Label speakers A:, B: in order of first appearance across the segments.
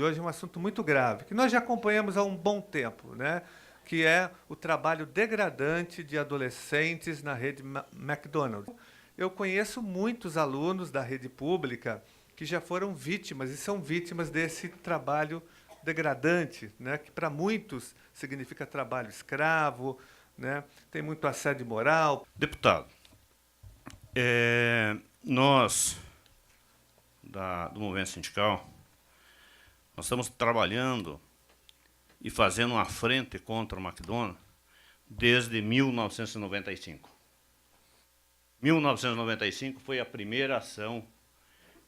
A: de hoje é um assunto muito grave, que nós já acompanhamos há um bom tempo, né? Que é o trabalho degradante de adolescentes na rede McDonald's. Eu conheço muitos alunos da rede pública que já foram vítimas e são vítimas desse trabalho degradante, né? Que para muitos significa trabalho escravo, né? Tem muito assédio moral.
B: Deputado, nós, do movimento sindical, nós estamos trabalhando e fazendo uma frente contra o McDonald's desde 1995. 1995 foi a primeira ação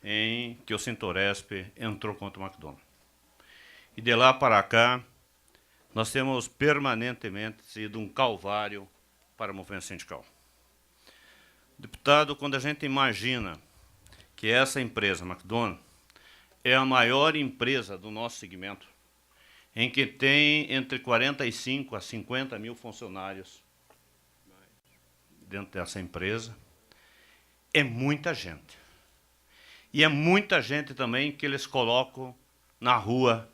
B: em que o Sintoresp entrou contra o McDonald's. E de lá para cá, nós temos permanentemente sido um calvário para o movimento sindical. Deputado, quando a gente imagina que essa empresa, McDonald's, é a maior empresa do nosso segmento, em que tem entre 45 a 50 mil funcionários dentro dessa empresa, é muita gente. E é muita gente também que eles colocam na rua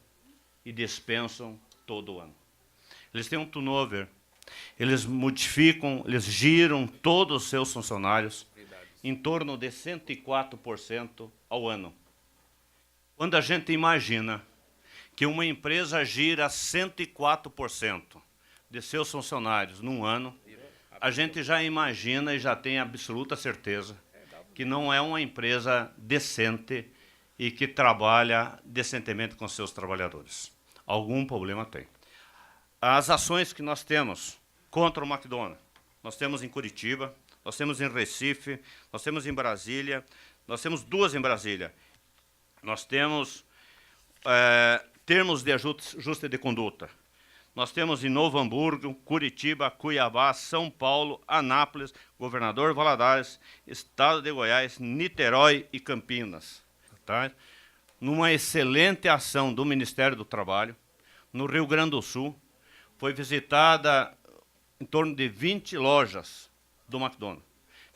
B: e dispensam todo ano. Eles têm um turnover, eles modificam, eles giram todos os seus funcionários em torno de 104% ao ano. Quando a gente imagina que uma empresa gira 104% de seus funcionários num ano, a gente já imagina e já tem absoluta certeza que não é uma empresa decente e que trabalha decentemente com seus trabalhadores. Algum problema tem. As ações que nós temos contra o McDonald's, nós temos em Curitiba, nós temos em Recife, nós temos em Brasília, nós temos duas em Brasília. Nós temos termos de ajuste de conduta. Nós temos em Novo Hamburgo, Curitiba, Cuiabá, São Paulo, Anápolis, Governador Valadares, Estado de Goiás, Niterói e Campinas. Tá? Numa excelente ação do Ministério do Trabalho, no Rio Grande do Sul, foi visitada em torno de 20 lojas do McDonald's.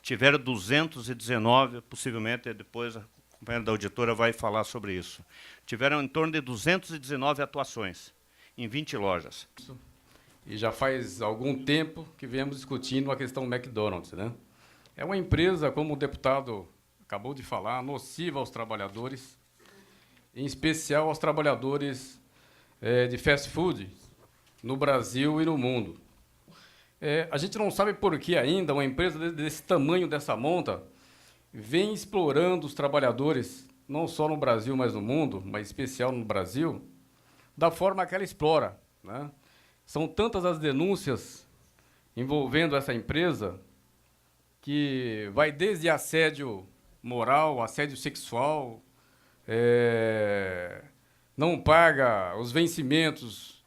B: Tiveram 219, possivelmente depois a companheira da auditora vai falar sobre isso. Tiveram em torno de 219 atuações em 20 lojas.
C: E já faz algum tempo que viemos discutindo a questão McDonald's, né? É uma empresa, como o deputado acabou de falar, nociva aos trabalhadores, em especial aos trabalhadores de fast food no Brasil e no mundo. A gente não sabe por que ainda uma empresa desse tamanho, dessa monta, vem explorando os trabalhadores, não só no Brasil, mas no mundo, mas em especial no Brasil, da forma que ela explora, né? São tantas as denúncias envolvendo essa empresa que vai desde assédio moral, assédio sexual, não paga os vencimentos,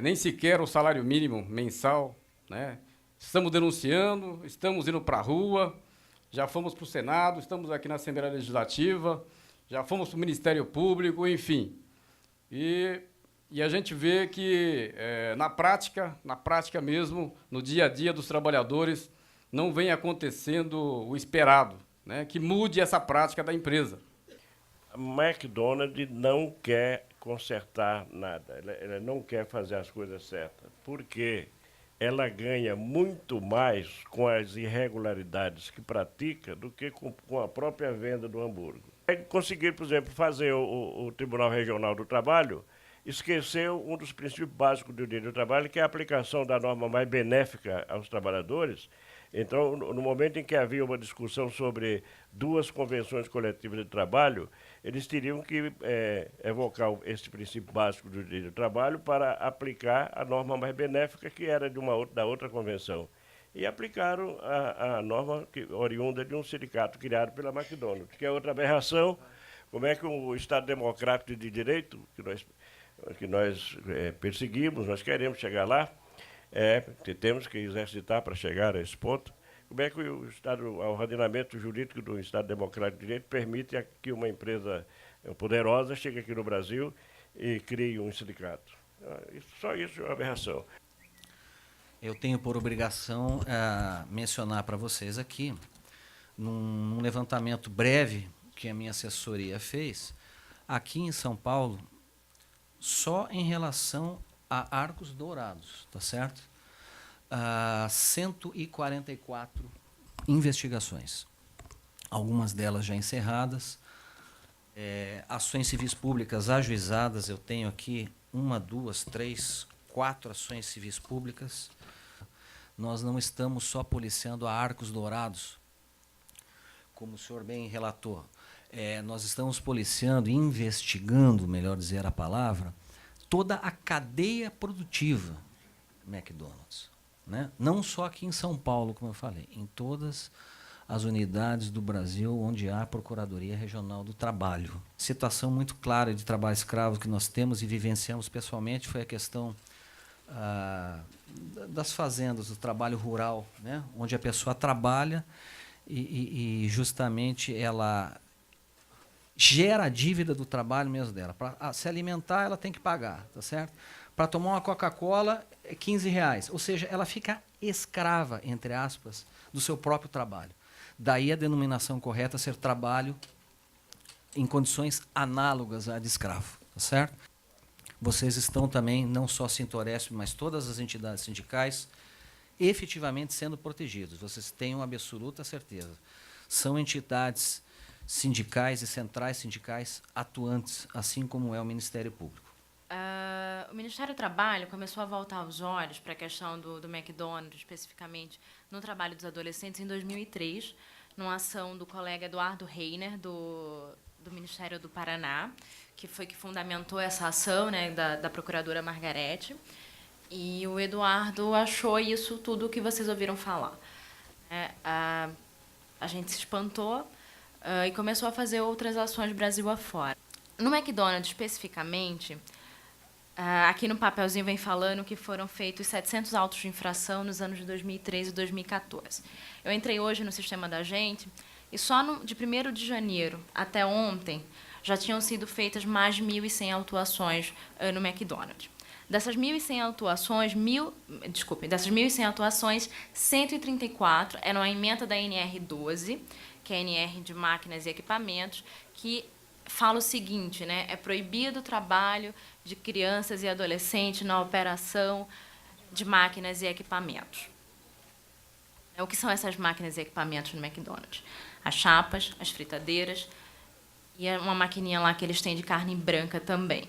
C: nem sequer o salário mínimo mensal, né? Estamos denunciando, estamos indo para a rua, já fomos para o Senado, estamos aqui na Assembleia Legislativa, já fomos para o Ministério Público, enfim. E a gente vê que, na prática mesmo, no dia a dia dos trabalhadores, não vem acontecendo o esperado, né? Que mude essa prática da empresa.
D: A McDonald's não quer consertar nada, ela não quer fazer as coisas certas, porque ela ganha muito mais com as irregularidades que pratica do que com a própria venda do hambúrguer. Conseguir, por exemplo, fazer o Tribunal Regional do Trabalho, esqueceu um dos princípios básicos do direito do trabalho, que é a aplicação da norma mais benéfica aos trabalhadores. Então, no momento em que havia uma discussão sobre duas convenções coletivas de trabalho, eles teriam que evocar esse princípio básico do direito do trabalho para aplicar a norma mais benéfica, que era da outra convenção. E aplicaram a norma oriunda de um sindicato criado pela McDonald's, que é outra aberração. Como é que o Estado Democrático de Direito, que nós perseguimos, nós queremos chegar lá, temos que exercitar para chegar a esse ponto. Como é que o ordenamento jurídico do Estado Democrático de Direito permite que uma empresa poderosa chegue aqui no Brasil e crie um sindicato? Só isso é uma aberração.
E: Eu tenho por obrigação mencionar para vocês aqui, num levantamento breve que a minha assessoria fez, Aqui em São Paulo, só em relação a Arcos Dourados, tá certo? 144 investigações. Algumas delas já encerradas. Ações civis públicas ajuizadas, eu tenho aqui 1, 2, 3, 4 ações civis públicas. Nós não estamos só policiando a Arcos Dourados, como o senhor bem relatou. Nós estamos policiando, investigando, melhor dizer a palavra, toda a cadeia produtiva McDonald's, né? Não só aqui em São Paulo, como eu falei, em todas as unidades do Brasil onde há Procuradoria Regional do Trabalho. Situação muito clara de trabalho escravo que nós temos e vivenciamos pessoalmente foi a questão das fazendas, do trabalho rural, né? Onde a pessoa trabalha e justamente ela gera a dívida do trabalho mesmo dela. Para se alimentar, ela tem que pagar, tá certo? Para tomar uma Coca-Cola, é R$15. Ou seja, ela fica escrava, entre aspas, do seu próprio trabalho. Daí a denominação correta ser trabalho em condições análogas à de escravo, tá certo? Vocês estão também, não só Sintoresp, mas todas as entidades sindicais, efetivamente sendo protegidos. Vocês tenham absoluta certeza. São entidades sindicais e centrais sindicais atuantes, assim como é o Ministério Público.
F: O Ministério do Trabalho começou a voltar os olhos para a questão do McDonald's, especificamente no trabalho dos adolescentes, em 2003, numa ação do colega Eduardo Reiner, do Ministério do Paraná, que foi que fundamentou essa ação, né, da procuradora Margarete. E o Eduardo achou isso tudo que vocês ouviram falar. A gente se espantou e começou a fazer outras ações Brasil afora. No McDonald's, especificamente, aqui no papelzinho vem falando que foram feitos 700 autos de infração nos anos de 2013 e 2014. Eu entrei hoje no sistema da gente e só de 1º de janeiro até ontem já tinham sido feitas mais de 1.100 autuações no McDonald's. Dessas 1.100 autuações, 134 eram a ementa da NR12, que é a NR de máquinas e equipamentos, que fala o seguinte, né? É proibido o trabalho de crianças e adolescentes na operação de máquinas e equipamentos. O que são essas máquinas e equipamentos no McDonald's? As chapas, as fritadeiras e uma maquininha lá que eles têm de carne branca também.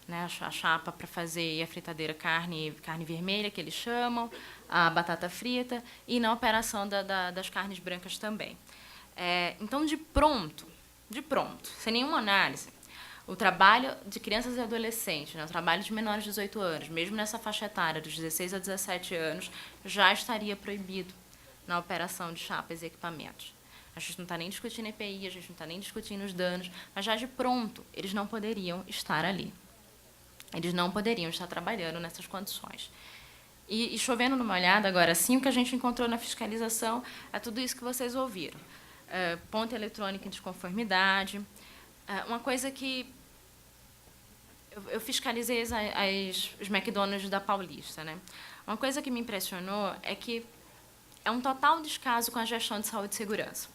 F: Né, a chapa para fazer e a fritadeira carne vermelha, que eles chamam, a batata frita, e na operação das carnes brancas também. Então, de pronto, sem nenhuma análise, o trabalho de crianças e adolescentes, né, o trabalho de menores de 18 anos, mesmo nessa faixa etária, dos 16 a 17 anos, já estaria proibido na operação de chapas e equipamentos. A gente não está nem discutindo EPI, a gente não está nem discutindo os danos, mas já de pronto, eles não poderiam estar ali. Eles não poderiam estar trabalhando nessas condições. E chovendo numa olhada, agora sim, o que a gente encontrou na fiscalização é tudo isso que vocês ouviram. Ponta eletrônica em desconformidade. Uma coisa que... Eu fiscalizei os McDonald's da Paulista, né? Uma coisa que me impressionou é que é um total descaso com a gestão de saúde e segurança.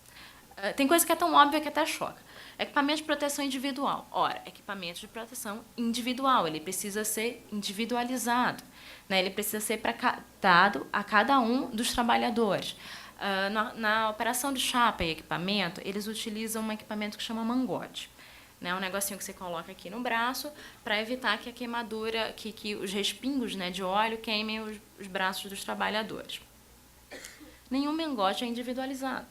F: Tem coisa que é tão óbvia que até choca. Equipamento de proteção individual. Ora, equipamento de proteção individual, ele precisa ser individualizado, né? Ele precisa ser dado a cada um dos trabalhadores. Na operação de chapa e equipamento, eles utilizam um equipamento que chama mangote. Né? Um negocinho que você coloca aqui no braço para evitar que a queimadura, que os respingos, né, de óleo queimem os braços dos trabalhadores. Nenhum mangote é individualizado.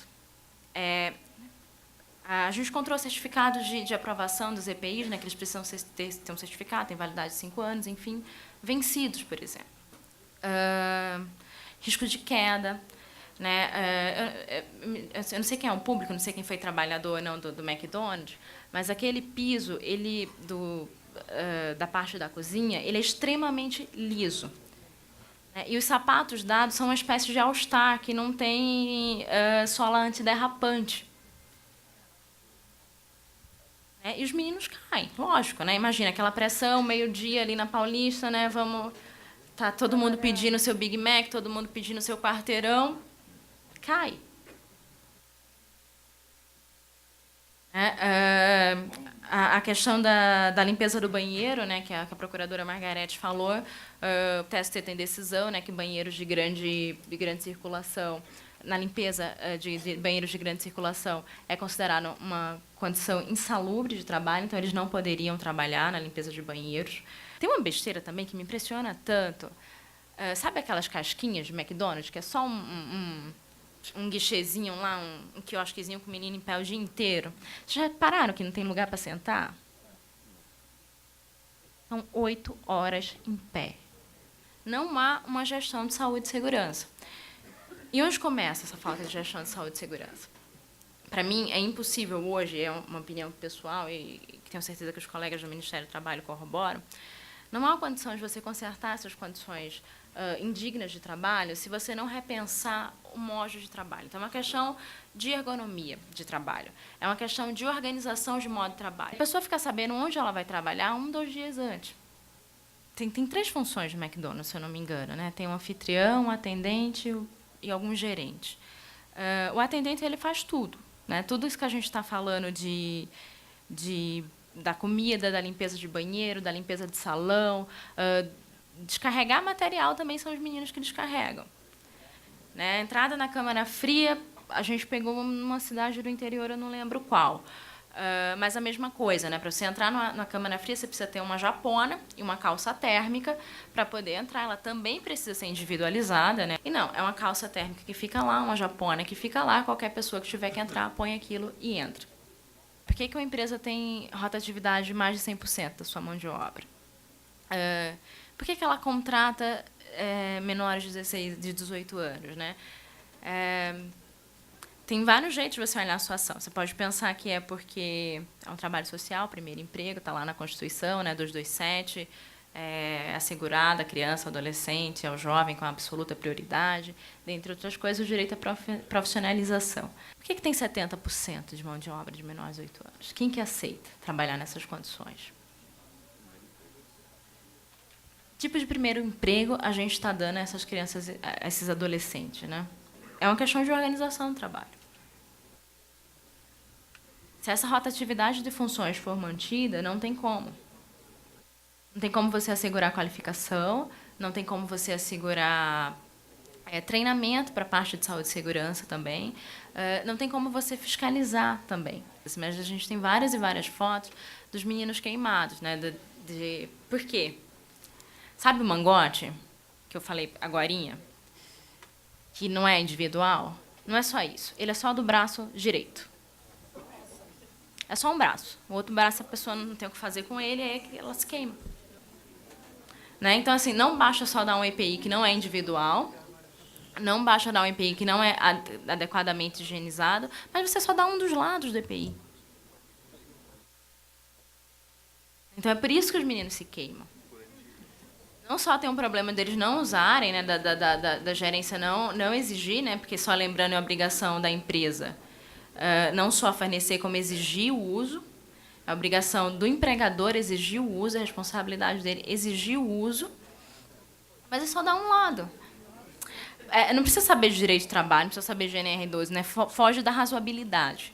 F: A gente encontrou certificados de aprovação dos EPIs, né, que eles precisam ter um certificado, tem validade de 5 anos, enfim, vencidos, por exemplo. Risco de queda. Né, eu não sei quem é o público, não sei quem foi trabalhador ou não do McDonald's, mas aquele piso da parte da cozinha, ele é extremamente liso. E os sapatos dados são uma espécie de All-Star, que não tem sola antiderrapante. E os meninos caem, lógico, né? Imagina aquela pressão, meio-dia ali na Paulista, né? Tá todo mundo pedindo seu Big Mac, todo mundo pedindo seu quarteirão, cai. A questão da limpeza do banheiro, né, que a procuradora Margarete falou, o TST tem decisão, né, que banheiros de grande circulação, na limpeza de banheiros de grande circulação, é considerado uma condição insalubre de trabalho, então eles não poderiam trabalhar na limpeza de banheiros. Tem uma besteira também que me impressiona tanto. Sabe aquelas casquinhas de McDonald's, que é só um guichezinho lá, um quiosquezinho com o menino em pé o dia inteiro? Vocês já repararam que não tem lugar para sentar? São 8 horas em pé. Não há uma gestão de saúde e segurança. E onde começa essa falta de gestão de saúde e segurança? Para mim, é impossível hoje, é uma opinião pessoal, e tenho certeza que os colegas do Ministério do Trabalho corroboram, não há condição de você consertar essas condições indignas de trabalho se você não repensar o modo de trabalho. Então, é uma questão de ergonomia de trabalho. É uma questão de organização de modo de trabalho. A pessoa fica sabendo onde ela vai trabalhar 1, 2 dias antes. Tem 3 funções no McDonald's, se eu não me engano, né? Tem um anfitrião, um atendente e alguns gerentes. O atendente, ele faz tudo, né? Tudo isso que a gente está falando da comida, da limpeza de banheiro, da limpeza de salão, descarregar material também são os meninos que descarregam. Né? Entrada na câmara fria, a gente pegou numa cidade do interior, eu não lembro qual. Mas a mesma coisa, né? Para você entrar na câmara fria, você precisa ter uma japona e uma calça térmica para poder entrar. Ela também precisa ser individualizada, né? E não, é uma calça térmica que fica lá, uma japona que fica lá, qualquer pessoa que tiver que entrar, põe aquilo e entra. Por que uma empresa tem rotatividade de mais de 100% da sua mão de obra? Por que ela contrata menores de 18 anos? Né? Tem vários jeitos de você olhar a sua ação. Você pode pensar que é porque é um trabalho social, primeiro emprego, está lá na Constituição, né, 227, assegurada a criança, ao adolescente, ao jovem com absoluta prioridade, dentre outras coisas, o direito à profissionalização. Por que tem 70% de mão de obra de menores de 8 anos? Quem que aceita trabalhar nessas condições? Que tipo de primeiro emprego a gente está dando a essas crianças, a esses adolescentes? Né? É uma questão de organização do trabalho. Se essa rotatividade de funções for mantida, não tem como. Não tem como você assegurar qualificação, não tem como você assegurar treinamento para a parte de saúde e segurança também, não tem como você fiscalizar também. Mas a gente tem várias e várias fotos dos meninos queimados. Né? Por quê? Sabe o mangote, que eu falei agorinha, que não é individual? Não é só isso. Ele é só do braço direito. É só um braço. O outro braço a pessoa não tem o que fazer com ele, aí ela se queima. Né? Então, assim, não basta só dar um EPI que não é individual, não basta dar um EPI que não é adequadamente higienizado, mas você só dá um dos lados do EPI. Então, é por isso que os meninos se queimam. Não só tem um problema deles não usarem, né, da gerência não exigir, né, porque só lembrando é obrigação da empresa não só fornecer, como exigir o uso. É a obrigação do empregador exigir o uso, a responsabilidade dele exigir o uso, mas é só dar um lado. Não precisa saber de direito de trabalho, não precisa saber de NR12, né, foge da razoabilidade.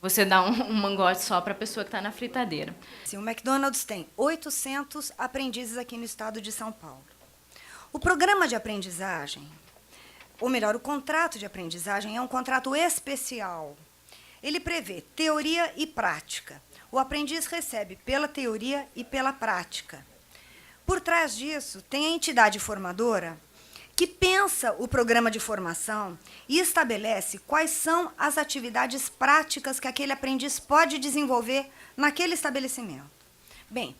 F: Você dá um mangote só para a pessoa que está na fritadeira.
G: Sim, o McDonald's tem 800 aprendizes aqui no estado de São Paulo. O programa de aprendizagem, ou melhor, o contrato de aprendizagem é um contrato especial. Ele prevê teoria e prática. O aprendiz recebe pela teoria e pela prática. Por trás disso, tem a entidade formadora que pensa o programa de formação e estabelece quais são as atividades práticas que aquele aprendiz pode desenvolver naquele estabelecimento. Bem,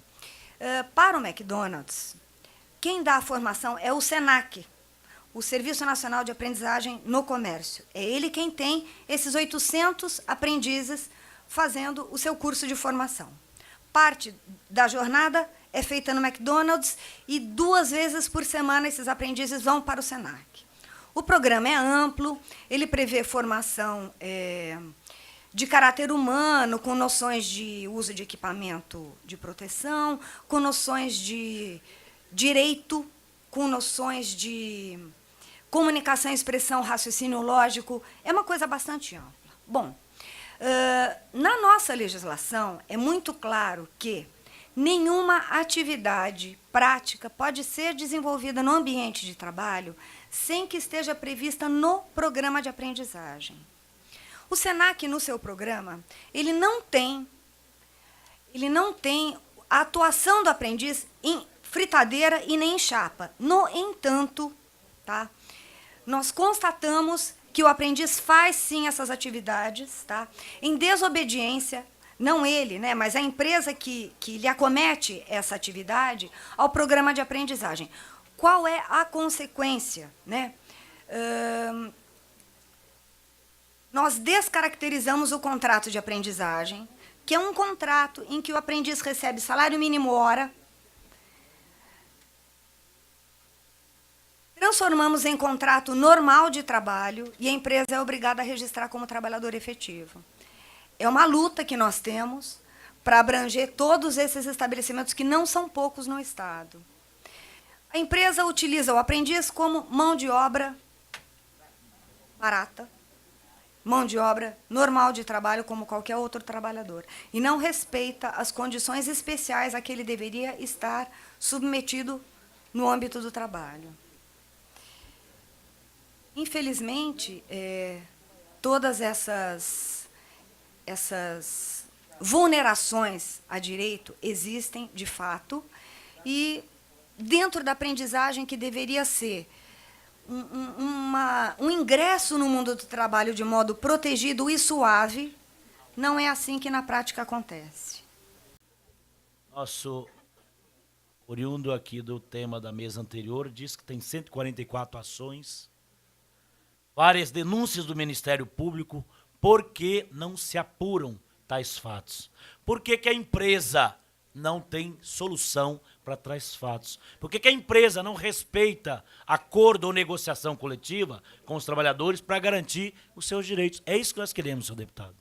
G: para o McDonald's, quem dá a formação é o SENAC, o Serviço Nacional de Aprendizagem no Comércio. É ele quem tem esses 800 aprendizes fazendo o seu curso de formação. Parte da jornada é feita no McDonald's e 2 vezes por semana esses aprendizes vão para o SENAC. O programa é amplo, ele prevê formação de caráter humano, com noções de uso de equipamento de proteção, com noções de direito, com noções de comunicação, expressão, raciocínio lógico. É uma coisa bastante ampla. Bom, Na nossa legislação, é muito claro que nenhuma atividade prática pode ser desenvolvida no ambiente de trabalho sem que esteja prevista no programa de aprendizagem. O SENAC, no seu programa, ele não tem a atuação do aprendiz em fritadeira e nem em chapa. No entanto, tá, nós constatamos que o aprendiz faz, sim, essas atividades, tá, em desobediência, não ele, né, mas a empresa que lhe acomete essa atividade ao programa de aprendizagem. Qual é a consequência, né? Nós descaracterizamos o contrato de aprendizagem, que é um contrato em que o aprendiz recebe salário mínimo hora, transformamos em contrato normal de trabalho e a empresa é obrigada a registrar como trabalhador efetivo. É uma luta que nós temos para abranger todos esses estabelecimentos, que não são poucos no Estado. A empresa utiliza o aprendiz como mão de obra barata, mão de obra normal de trabalho como qualquer outro trabalhador, e não respeita as condições especiais a que ele deveria estar submetido no âmbito do trabalho. Infelizmente, todas essas vulnerações a direito existem, de fato, e dentro da aprendizagem, que deveria ser um ingresso no mundo do trabalho de modo protegido e suave, não é assim que na prática acontece.
H: Nosso oriundo aqui do tema da mesa anterior diz que tem 144 ações, várias denúncias do Ministério Público. Por que não se apuram tais fatos? Por que que a empresa não tem solução para tais fatos? Por que que a empresa não respeita acordo ou negociação coletiva com os trabalhadores para garantir os seus direitos? É isso que nós queremos, senhor deputado.